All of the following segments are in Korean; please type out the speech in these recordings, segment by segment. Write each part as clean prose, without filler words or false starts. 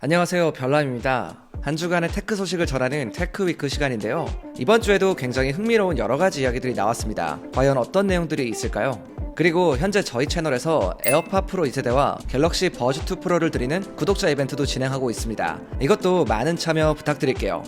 안녕하세요, 별남입니다. 한 주간의 테크 소식을 전하는 테크위크 시간인데요. 이번 주에도 굉장히 흥미로운 여러가지 이야기들이 나왔습니다. 과연 어떤 내용들이 있을까요? 그리고 현재 저희 채널에서 에어팟 프로 2세대와 갤럭시 버즈 2 프로를 드리는 구독자 이벤트도 진행하고 있습니다. 이것도 많은 참여 부탁드릴게요.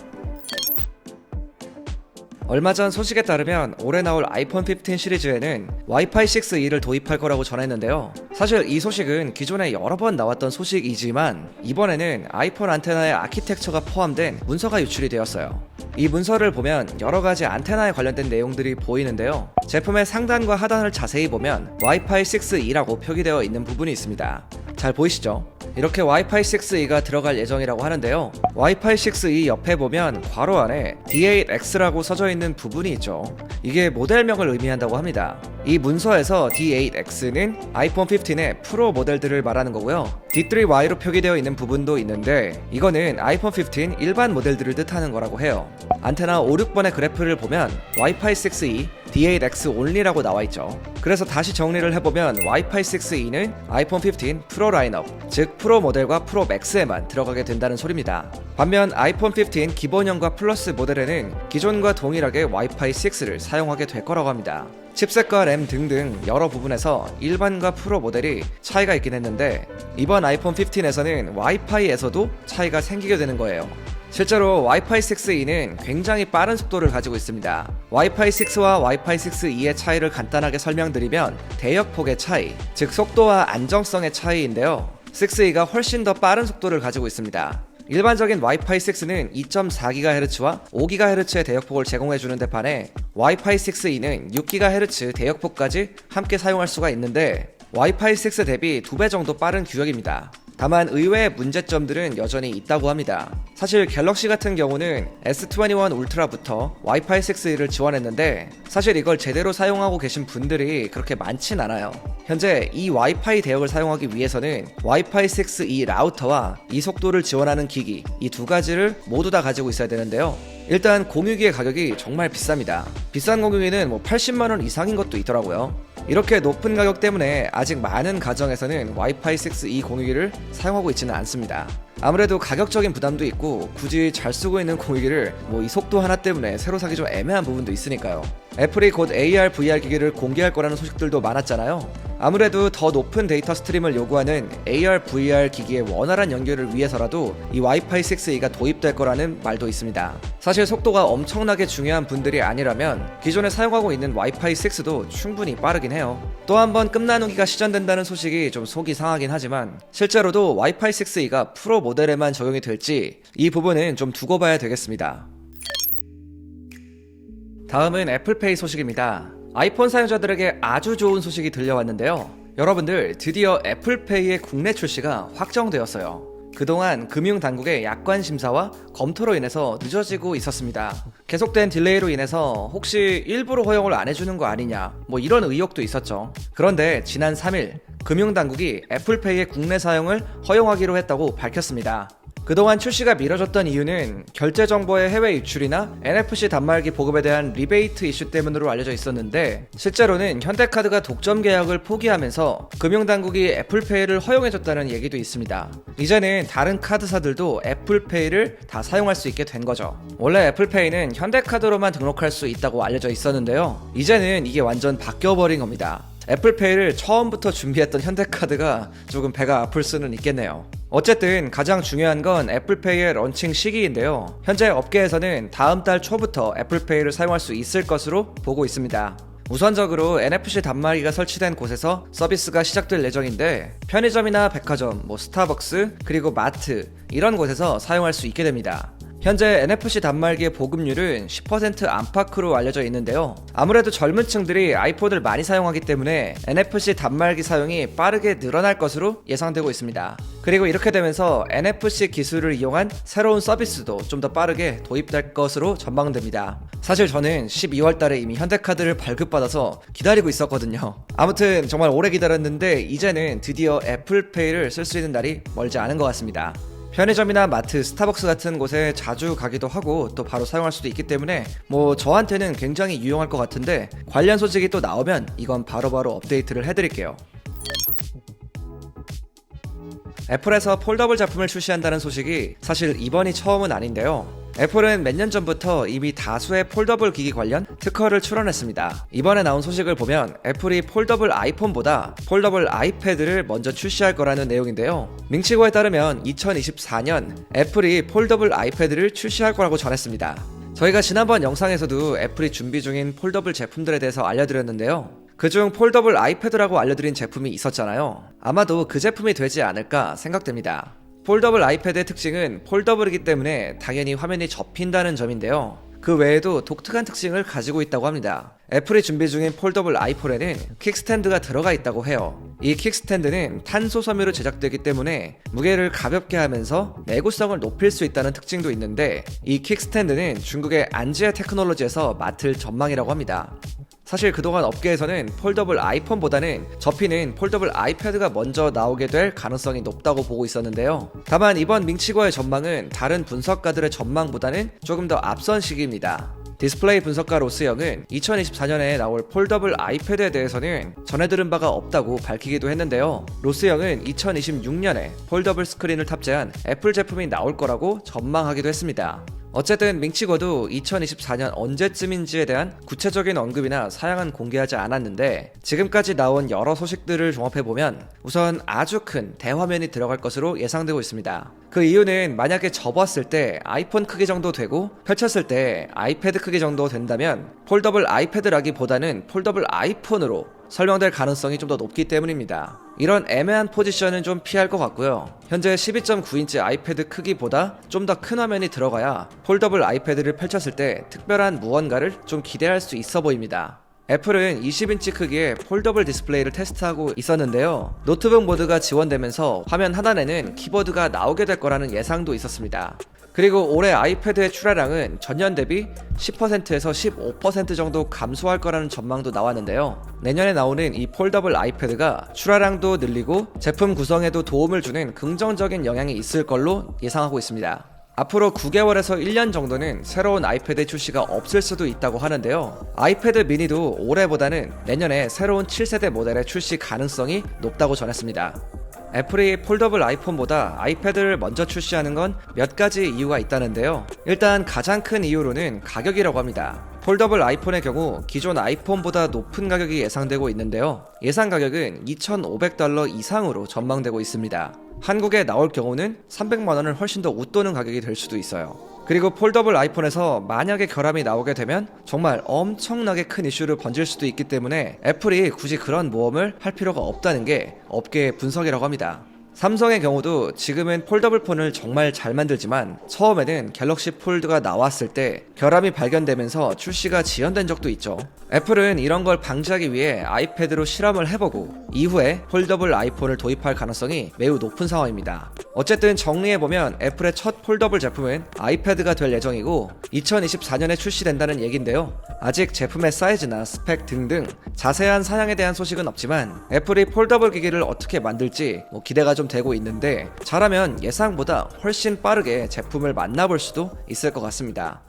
얼마 전 소식에 따르면 올해 나올 아이폰 15 시리즈에는 와이파이 6E를 도입할 거라고 전했는데요. 사실 이 소식은 기존에 여러 번 나왔던 소식이지만 이번에는 아이폰 안테나의 아키텍처가 포함된 문서가 유출이 되었어요. 이 문서를 보면 여러가지 안테나에 관련된 내용들이 보이는데요. 제품의 상단과 하단을 자세히 보면 와이파이 6E라고 표기되어 있는 부분이 있습니다. 잘 보이시죠? 이렇게 와이파이 6E가 들어갈 예정이라고 하는데요. 와이파이 6E 옆에 보면 괄호 안에 D8X라고 써져 있는 부분이 있죠. 이게 모델명을 의미한다고 합니다. 이 문서에서 D8X는 아이폰 15의 프로 모델들을 말하는 거고요. D3Y로 표기되어 있는 부분도 있는데 이거는 아이폰 15 일반 모델들을 뜻하는 거라고 해요. 안테나 5, 6번의 그래프를 보면 와이파이 6E D8X only라고 나와있죠. 그래서 다시 정리를 해보면 와이파이 6E는 아이폰 15 프로 라인업, 즉 프로 모델과 프로 맥스에만 들어가게 된다는 소리입니다. 반면 아이폰 15 기본형과 플러스 모델에는 기존과 동일하게 와이파이 6를 사용하게 될 거라고 합니다. 칩셋과 램 등등 여러 부분에서 일반과 프로 모델이 차이가 있긴 했는데 이번 아이폰 15에서는 와이파이에서도 차이가 생기게 되는 거예요. 실제로 와이파이 6E는 굉장히 빠른 속도를 가지고 있습니다. 와이파이 6와 와이파이 6E의 차이를 간단하게 설명드리면 대역폭의 차이, 즉 속도와 안정성의 차이인데요. 6E가 훨씬 더 빠른 속도를 가지고 있습니다. 일반적인 와이파이 6는 2.4GHz와 5GHz의 대역폭을 제공해주는 데 반해 와이파이 6E는 6GHz 대역폭까지 함께 사용할 수가 있는데 와이파이 6 대비 2배 정도 빠른 규격입니다. 다만 의외의 문제점들은 여전히 있다고 합니다. 사실 갤럭시 같은 경우는 S21 울트라부터 와이파이 6E를 지원했는데 사실 이걸 제대로 사용하고 계신 분들이 그렇게 많진 않아요. 현재 이 와이파이 대역을 사용하기 위해서는 와이파이 6E 라우터와 이 속도를 지원하는 기기, 이 두 가지를 모두 다 가지고 있어야 되는데요. 일단 공유기의 가격이 정말 비쌉니다. 비싼 공유기는 80만원 이상인 것도 있더라고요. 이렇게 높은 가격 때문에 아직 많은 가정에서는 와이파이 6E 공유기를 사용하고 있지는 않습니다. 아무래도 가격적인 부담도 있고 굳이 잘 쓰고 있는 공유기를 이 속도 하나 때문에 새로 사기 좀 애매한 부분도 있으니까요. 애플이 곧 AR, VR 기기를 공개할 거라는 소식들도 많았잖아요. 아무래도 더 높은 데이터 스트림을 요구하는 AR, VR 기기의 원활한 연결을 위해서라도 이 와이파이 6E가 도입될 거라는 말도 있습니다. 사실 속도가 엄청나게 중요한 분들이 아니라면 기존에 사용하고 있는 와이파이 6도 충분히 빠르긴 해요. 또 한 번 끝나누기가 시전된다는 소식이 좀 속이 상하긴 하지만 실제로도 와이파이 6E가 프로 모델에만 적용이 될지 이 부분은 좀 두고 봐야 되겠습니다. 다음은 애플페이 소식입니다. 아이폰 사용자들에게 아주 좋은 소식이 들려왔는데요. 여러분들 드디어 애플페이의 국내 출시가 확정되었어요. 그동안 금융당국의 약관 심사와 검토로 인해서 늦어지고 있었습니다. 계속된 딜레이로 인해서 혹시 일부러 허용을 안 해주는 거 아니냐 이런 의혹도 있었죠. 그런데 지난 3일 금융당국이 애플페이의 국내 사용을 허용하기로 했다고 밝혔습니다. 그동안 출시가 미뤄졌던 이유는 결제 정보의 해외 유출이나 NFC 단말기 보급에 대한 리베이트 이슈 때문으로 알려져 있었는데 실제로는 현대카드가 독점 계약을 포기하면서 금융당국이 애플페이를 허용해줬다는 얘기도 있습니다. 이제는 다른 카드사들도 애플페이를 다 사용할 수 있게 된 거죠. 원래 애플페이는 현대카드로만 등록할 수 있다고 알려져 있었는데요. 이제는 이게 완전 바뀌어버린 겁니다. 애플페이를 처음부터 준비했던 현대카드가 조금 배가 아플 수는 있겠네요. 어쨌든 가장 중요한 건 애플페이의 런칭 시기인데요. 현재 업계에서는 다음 달 초부터 애플페이를 사용할 수 있을 것으로 보고 있습니다. 우선적으로 NFC 단말기가 설치된 곳에서 서비스가 시작될 예정인데 편의점이나 백화점, 스타벅스, 그리고 마트 이런 곳에서 사용할 수 있게 됩니다. 현재 NFC 단말기의 보급률은 10% 안팎으로 알려져 있는데요. 아무래도 젊은 층들이 아이폰을 많이 사용하기 때문에 NFC 단말기 사용이 빠르게 늘어날 것으로 예상되고 있습니다. 그리고 이렇게 되면서 NFC 기술을 이용한 새로운 서비스도 좀 더 빠르게 도입될 것으로 전망됩니다. 사실 저는 12월 달에 이미 현대카드를 발급받아서 기다리고 있었거든요. 아무튼 정말 오래 기다렸는데 이제는 드디어 애플페이를 쓸 수 있는 날이 멀지 않은 것 같습니다. 편의점이나 마트, 스타벅스 같은 곳에 자주 가기도 하고 또 바로 사용할 수도 있기 때문에 저한테는 굉장히 유용할 것 같은데 관련 소식이 또 나오면 이건 바로바로 업데이트를 해드릴게요. 애플에서 폴더블 제품을 출시한다는 소식이 사실 이번이 처음은 아닌데요. 애플은 몇 년 전부터 이미 다수의 폴더블 기기 관련 특허를 출원했습니다. 이번에 나온 소식을 보면 애플이 폴더블 아이폰보다 폴더블 아이패드를 먼저 출시할 거라는 내용인데요. 밍치고에 따르면 2024년 애플이 폴더블 아이패드를 출시할 거라고 전했습니다. 저희가 지난번 영상에서도 애플이 준비 중인 폴더블 제품들에 대해서 알려드렸는데요. 그중 폴더블 아이패드라고 알려드린 제품이 있었잖아요. 아마도 그 제품이 되지 않을까 생각됩니다. 폴더블 아이패드의 특징은 폴더블이기 때문에 당연히 화면이 접힌다는 점인데요. 그 외에도 독특한 특징을 가지고 있다고 합니다. 애플이 준비 중인 폴더블 아이폰에는 킥스탠드가 들어가 있다고 해요. 이 킥스탠드는 탄소 섬유로 제작되기 때문에 무게를 가볍게 하면서 내구성을 높일 수 있다는 특징도 있는데, 이 킥스탠드는 중국의 안지아 테크놀로지에서 맡을 전망이라고 합니다. 사실 그동안 업계에서는 폴더블 아이폰보다는 접히는 폴더블 아이패드가 먼저 나오게 될 가능성이 높다고 보고 있었는데요. 다만 이번 밍치고의 전망은 다른 분석가들의 전망보다는 조금 더 앞선 시기입니다. 디스플레이 분석가 로스영은 2024년에 나올 폴더블 아이패드에 대해서는 전해 들은 바가 없다고 밝히기도 했는데요. 로스영은 2026년에 폴더블 스크린을 탑재한 애플 제품이 나올 거라고 전망하기도 했습니다. 어쨌든 밍치고도 2024년 언제쯤인지에 대한 구체적인 언급이나 사양은 공개하지 않았는데, 지금까지 나온 여러 소식들을 종합해보면 우선 아주 큰 대화면이 들어갈 것으로 예상되고 있습니다. 그 이유는 만약에 접었을 때 아이폰 크기 정도 되고 펼쳤을 때 아이패드 크기 정도 된다면 폴더블 아이패드라기보다는 폴더블 아이폰으로 설명될 가능성이 좀 더 높기 때문입니다. 이런 애매한 포지션은 좀 피할 것 같고요. 현재 12.9인치 아이패드 크기보다 좀 더 큰 화면이 들어가야 폴더블 아이패드를 펼쳤을 때 특별한 무언가를 좀 기대할 수 있어 보입니다. 애플은 20인치 크기의 폴더블 디스플레이를 테스트하고 있었는데요. 노트북 모드가 지원되면서 화면 하단에는 키보드가 나오게 될 거라는 예상도 있었습니다. 그리고 올해 아이패드의 출하량은 전년 대비 10%에서 15% 정도 감소할 거라는 전망도 나왔는데요. 내년에 나오는 이 폴더블 아이패드가 출하량도 늘리고 제품 구성에도 도움을 주는 긍정적인 영향이 있을 걸로 예상하고 있습니다. 앞으로 9개월에서 1년 정도는 새로운 아이패드 출시가 없을 수도 있다고 하는데요. 아이패드 미니도 올해보다는 내년에 새로운 7세대 모델의 출시 가능성이 높다고 전했습니다. 애플이 폴더블 아이폰보다 아이패드를 먼저 출시하는 건 몇 가지 이유가 있다는데요. 일단 가장 큰 이유로는 가격이라고 합니다. 폴더블 아이폰의 경우 기존 아이폰보다 높은 가격이 예상되고 있는데요. 예상 가격은 $2,500 이상으로 전망되고 있습니다. 한국에 나올 경우는 300만원을 훨씬 더 웃도는 가격이 될 수도 있어요. 그리고 폴더블 아이폰에서 만약에 결함이 나오게 되면 정말 엄청나게 큰 이슈를 번질 수도 있기 때문에 애플이 굳이 그런 모험을 할 필요가 없다는 게 업계의 분석이라고 합니다. 삼성의 경우도 지금은 폴더블 폰을 정말 잘 만들지만 처음에는 갤럭시 폴드가 나왔을 때 결함이 발견되면서 출시가 지연된 적도 있죠. 애플은 이런 걸 방지하기 위해 아이패드로 실험을 해보고 이후에 폴더블 아이폰을 도입할 가능성이 매우 높은 상황입니다. 어쨌든 정리해보면 애플의 첫 폴더블 제품은 아이패드가 될 예정이고 2024년에 출시된다는 얘긴데요. 아직 제품의 사이즈나 스펙 등등 자세한 사양에 대한 소식은 없지만 애플이 폴더블 기기를 어떻게 만들지 기대가 좀 되고 있는데, 잘하면 예상보다 훨씬 빠르게 제품을 만나볼 수도 있을 것 같습니다.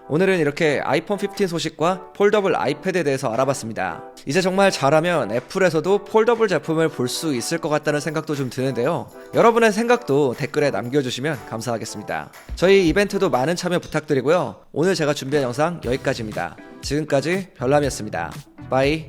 오늘은 이렇게 아이폰 15 소식과 폴더블 아이패드에 대해서 알아봤습니다. 이제 정말 잘하면 애플에서도 폴더블 제품을 볼 수 있을 것 같다는 생각도 좀 드는데요. 여러분의 생각도 댓글에 남겨주시면 감사하겠습니다. 저희 이벤트도 많은 참여 부탁드리고요. 오늘 제가 준비한 영상 여기까지입니다. 지금까지 별남이었습니다. 바이.